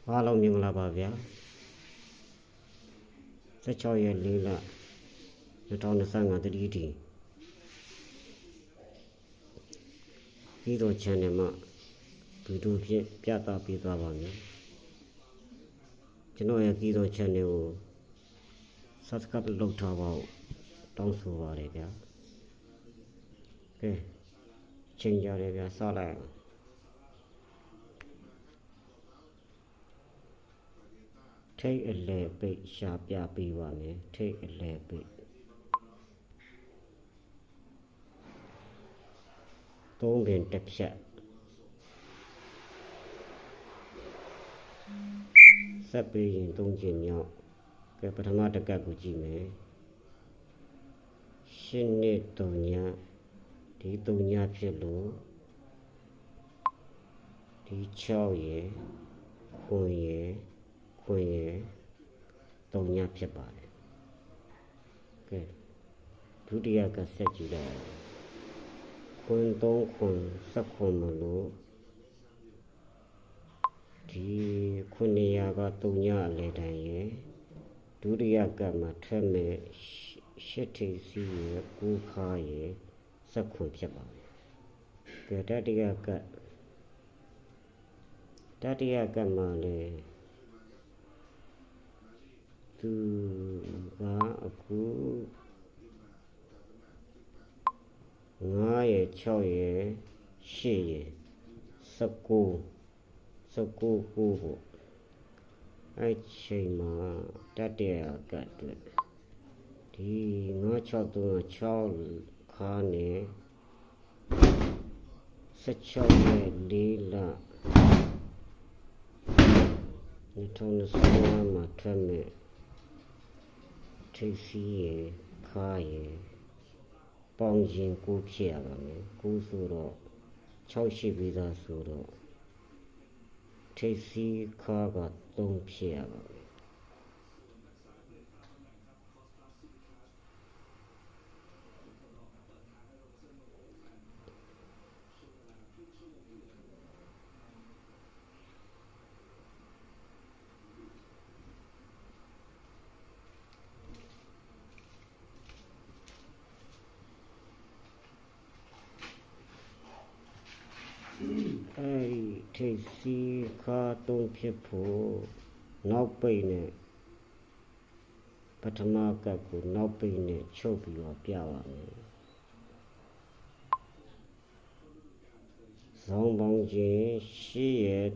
အားလုံးမင်္ဂလာပါဗျာ16ရက်4လ2025တတိတီဒီတော့ channel မှာဗီဒီယိုဖြင့်ပြသပေးသွားပါမယ်ကျွန်တော်ရဲ့ဒီတော့ channel ကို subscribe လုပ်ထားပါဦးတောင်းဆိုပါတယ်ဗျာကဲချိန်ကြတယ်ဗျာစလိုက်ထိတ်အလဲပိတ်ရှာပြပေးပါမယ်ထိတ်အလဲပိတ်သုံးပင်တစ်ဖြတ်ဆက်ပြီးရင်သုံးခြင်းမြောက်ကဲပထမတစ်ကတ်ကိုကြည့်မယ်ရှင်းနှစ်3ညဒီ3ညဖြစ်လို့ဒီ6ရယ်9ရယ်ခွင်ရယ်3ညဖြစ်ပါတယ်ကဲဒုတိယကဆက်ကြည့်လိုက်ခွင်3ခွင်7ခွင်မလို့ဒီ9ရာက3ညအလဲတန်းရယ်ဒုတိယကမှာထက်မဲ့8ထိပ်စီရယ်9ခါရယ်7ခွင်ဖြစ်ပါတယ်ကဲတတိယကမှာလေသူကအခု9ရယ်6ရယ်8ရယ်19ကိုအဲ့ချိန်မှာတတိယကအတွက်ဒီ963 6ခါနဲ့16ရက်4လ2025မှာထွက်မဲ့ထိပ်စီးရယ်ခါရယ်ပေါင်းရင်9ဖြစ်ရပါမယ်9ဆိုတော့6ရှိပြီးသားဆိုတော့ထိပ်စီးခါက3ဖြစ်ရပါမယ်အဲ့ထိပ်စီးခါ3ဖြစ်ဖို့နောက်ပိတ်နဲ့ပထမကတ်ကိုနောက်ပိတ်နဲ့ချုပ်ပြီးတော့ပြပါမယ်ဇောင်းပေါင်းခြင်း8ရယ်